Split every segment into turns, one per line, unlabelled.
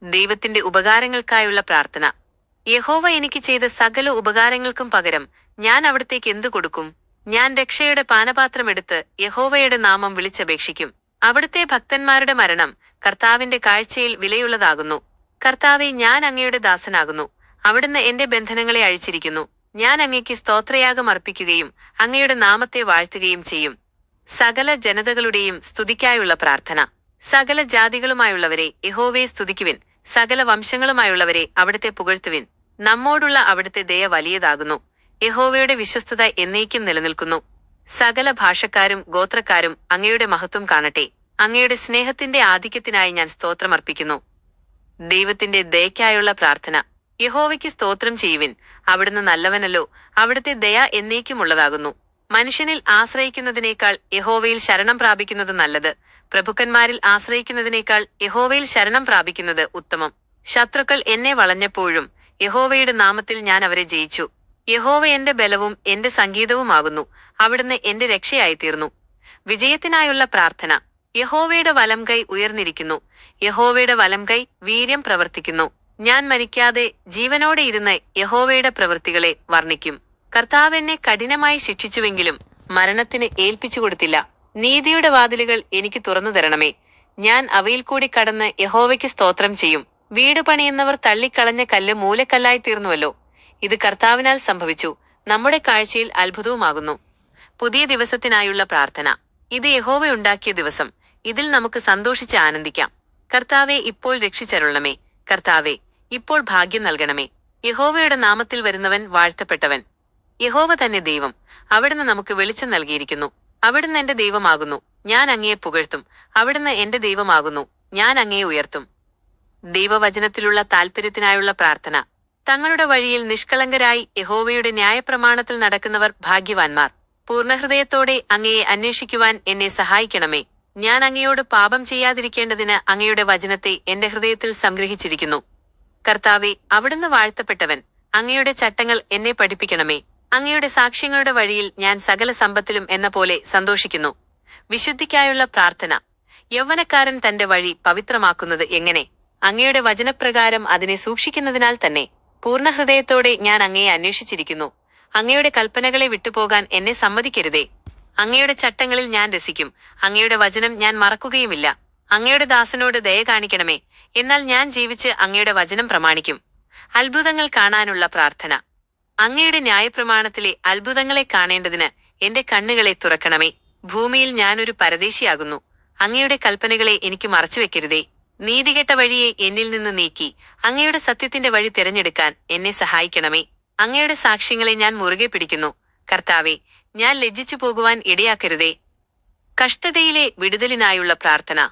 ദൈവത്തിന്റെ ഉപകാരങ്ങൾക്കായുള്ള പ്രാർത്ഥന. യഹോവ എനിക്ക് ചെയ്ത സകല ഉപകാരങ്ങൾക്കും പകരം ഞാൻ അവിടത്തേക്ക് എന്തു കൊടുക്കും? ഞാൻ രക്ഷയുടെ പാനപാത്രമെടുത്ത് യഹോവയുടെ നാമം വിളിച്ചപേക്ഷിക്കും. അവിടുത്തെ ഭക്തന്മാരുടെ മരണം കർത്താവിന്റെ കാഴ്ചയിൽ വിലയുള്ളതാകുന്നു. കർത്താവെ, ഞാൻ അങ്ങയുടെ ദാസനാകുന്നു. അവിടുന്ന് എന്റെ ബന്ധനങ്ങളെ അഴിച്ചിരിക്കുന്നു. ഞാൻ അങ്ങയ്ക്ക് സ്തോത്രയാഗം അർപ്പിക്കുകയും അങ്ങയുടെ നാമത്തെ വാഴ്ത്തുകയും ചെയ്യും. സകല ജനതകളുടെയും സ്തുതിക്കായുള്ള പ്രാർത്ഥന. സകല ജാതികളുമായുള്ളവരെ യഹോവയെ സ്തുതിക്കുവിൻ. സകല വംശങ്ങളുമായുള്ളവരെ അവിടുത്തെ പുകഴ്ത്തുവിൻ. നമ്മോടുള്ള അവിടുത്തെ ദയ വലിയതാകുന്നു. യഹോവയുടെ വിശ്വസ്തത എന്നേക്കും നിലനിൽക്കുന്നു. സകല ഭാഷക്കാരും ഗോത്രക്കാരും അങ്ങയുടെ മഹത്വം കാണട്ടെ. അങ്ങയുടെ സ്നേഹത്തിന്റെ ആധിക്യത്തിനായി ഞാൻ സ്തോത്രമർപ്പിക്കുന്നു. ദൈവത്തിന്റെ ദയയ്ക്കായുള്ള പ്രാർത്ഥന. യഹോവയ്ക്ക് സ്തോത്രം ചെയ്യുവിൻ. അവിടുന്ന് നല്ലവനല്ലോ. അവിടുത്തെ ദയ എന്നേക്കുമുള്ളതാകുന്നു. മനുഷ്യനിൽ ആശ്രയിക്കുന്നതിനേക്കാൾ യഹോവയിൽ ശരണം പ്രാപിക്കുന്നത് നല്ലത്. പ്രഭുക്കന്മാരിൽ ആശ്രയിക്കുന്നതിനേക്കാൾ യഹോവയിൽ ശരണം പ്രാപിക്കുന്നത് ഉത്തമം. ശത്രുക്കൾ എന്നെ വളഞ്ഞപ്പോഴും യഹോവയുടെ നാമത്തിൽ ഞാൻ അവരെ ജയിച്ചു. യഹോവ എന്റെ ബലവും എന്റെ സംഗീതവുമാകുന്നു. അവിടുന്ന് എന്റെ രക്ഷയായിത്തീർന്നു. വിജയത്തിനായുള്ള പ്രാർത്ഥന. യഹോവയുടെ വലംകൈ ഉയർന്നിരിക്കുന്നു. യഹോവയുടെ വലംകൈ വീര്യം പ്രവർത്തിക്കുന്നു. ഞാൻ മരിക്കാതെ ജീവനോടെ ഇരുന്ന് യഹോവയുടെ പ്രവൃത്തികളെ വർണ്ണിക്കും. കർത്താവ് എന്നെ കഠിനമായി ശിക്ഷിച്ചുവെങ്കിലും മരണത്തിന് ഏൽപ്പിച്ചു കൊടുത്തില്ല. നീതിയുടെ വാതിലുകൾ എനിക്ക് തുറന്നു തരണമേ. ഞാൻ അവയിൽ കൂടി കടന്ന് യഹോവയ്ക്ക് സ്തോത്രം ചെയ്യും. വീട് പണിയുന്നവർ തള്ളിക്കളഞ്ഞ കല്ല് മൂലക്കല്ലായി തീർന്നുവല്ലോ. ഇത് കർത്താവിനാൽ സംഭവിച്ചു. നമ്മുടെ കാഴ്ചയിൽ അത്ഭുതവുമാകുന്നു. പുതിയ ദിവസത്തിനായുള്ള പ്രാർത്ഥന. ഇത് യഹോവയുണ്ടാക്കിയ ദിവസം. ഇതിൽ നമുക്ക് സന്തോഷിച്ച് ആനന്ദിക്കാം. കർത്താവെ, ഇപ്പോൾ രക്ഷിച്ചരുളണമേ. കർത്താവെ, ഇപ്പോൾ ഭാഗ്യം നൽകണമേ. യഹോവയുടെ നാമത്തിൽ വരുന്നവൻ വാഴ്ത്തപ്പെട്ടവൻ. യഹോവ തന്നെ ദൈവം. അവിടുന്ന് നമുക്ക് വെളിച്ചം നൽകിയിരിക്കുന്നു. അവിടുന്ന് എന്റെ ദൈവമാകുന്നു. ഞാൻ അങ്ങയെ പുകഴ്ത്തും. അവിടുന്ന് എന്റെ ദൈവമാകുന്നു. ഞാൻ അങ്ങയെ ഉയർത്തും. ദൈവവചനത്തിലുള്ള താൽപര്യത്തിനായുള്ള പ്രാർത്ഥന. തങ്ങളുടെ വഴിയിൽ നിഷ്കളങ്കരായി യഹോവയുടെ ന്യായപ്രമാണത്തിൽ നടക്കുന്നവർ ഭാഗ്യവാന്മാർ. പൂർണ്ണഹൃദയത്തോടെ അങ്ങയെ അന്വേഷിക്കുവാൻ എന്നെ സഹായിക്കണമേ. ഞാൻ അങ്ങയോട് പാപം ചെയ്യാതിരിക്കേണ്ടതിന് അങ്ങയുടെ വചനത്തെ എന്റെ ഹൃദയത്തിൽ സംഗ്രഹിച്ചിരിക്കുന്നു. കർത്താവെ, അവിടുന്ന് വാഴ്ത്തപ്പെട്ടവൻ. അങ്ങയുടെ ചട്ടങ്ങൾ എന്നെ പഠിപ്പിക്കണമേ. അങ്ങയുടെ സാക്ഷ്യങ്ങളുടെ വഴിയിൽ ഞാൻ സകല സമ്പത്തിലും എന്ന പോലെ സന്തോഷിക്കുന്നു. വിശുദ്ധിക്കായുള്ള പ്രാർത്ഥന. യൗവനക്കാരൻ തന്റെ വഴി പവിത്രമാക്കുന്നത് എങ്ങനെ? അങ്ങയുടെ വചനപ്രകാരം അതിനെ സൂക്ഷിക്കുന്നതിനാൽ തന്നെ. പൂർണ്ണഹൃദയത്തോടെ ഞാൻ അങ്ങയെ അന്വേഷിച്ചിരിക്കുന്നു. അങ്ങയുടെ കൽപ്പനകളെ വിട്ടുപോകാൻ എന്നെ സമ്മതിക്കരുതേ. അങ്ങയുടെ ചട്ടങ്ങളിൽ ഞാൻ രസിക്കും. അങ്ങയുടെ വചനം ഞാൻ മറക്കുകയുമില്ല. അങ്ങയുടെ ദാസനോട് ദയ കാണിക്കണമേ. എന്നാൽ ഞാൻ ജീവിച്ച് അങ്ങയുടെ വചനം പ്രമാണിക്കും. അത്ഭുതങ്ങൾ കാണാനുള്ള പ്രാർത്ഥന. അങ്ങയുടെ ന്യായപ്രമാണത്തിലെ അത്ഭുതങ്ങളെ കാണേണ്ടതിന് എന്റെ കണ്ണുകളെ തുറക്കണമേ. ഭൂമിയിൽ ഞാനൊരു പരദേശിയാകുന്നു. അങ്ങയുടെ കൽപ്പനകളെ എനിക്ക് മറച്ചുവെക്കരുതേ. നീതികെട്ട വഴിയെ എന്നിൽ നിന്ന് നീക്കി അങ്ങയുടെ സത്യത്തിന്റെ വഴി തിരഞ്ഞെടുക്കാൻ എന്നെ സഹായിക്കണമേ. അങ്ങയുടെ സാക്ഷ്യങ്ങളെ ഞാൻ മുറുകെ പിടിക്കുന്നു. കർത്താവെ, ഞാൻ ലജ്ജിച്ചു പോകുവാൻ ഇടയാക്കരുതേ. കഷ്ടതയിലെ വിടുതലിനായുള്ള പ്രാർത്ഥന.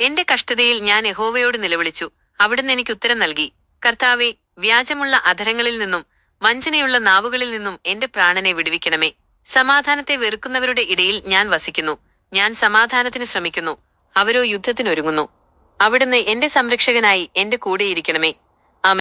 എന്റെ കഷ്ടതയിൽ ഞാൻ യഹോവയോട് നിലവിളിച്ചു. അവിടുന്ന് എനിക്ക് ഉത്തരം നൽകി. കർത്താവെ, വ്യാജമുള്ള അധരങ്ങളിൽ നിന്നും വഞ്ചനയുള്ള നാവുകളിൽ നിന്നും എന്റെ പ്രാണനെ വിടുവിക്കണമേ. സമാധാനത്തെ വെറുക്കുന്നവരുടെ ഇടയിൽ ഞാൻ വസിക്കുന്നു. ഞാൻ സമാധാനത്തിന് ശ്രമിക്കുന്നു. അവരോ യുദ്ധത്തിനൊരുങ്ങുന്നു. അവിടുന്ന് എന്റെ സംരക്ഷകനായി എന്റെ കൂടെയിരിക്കണമേ.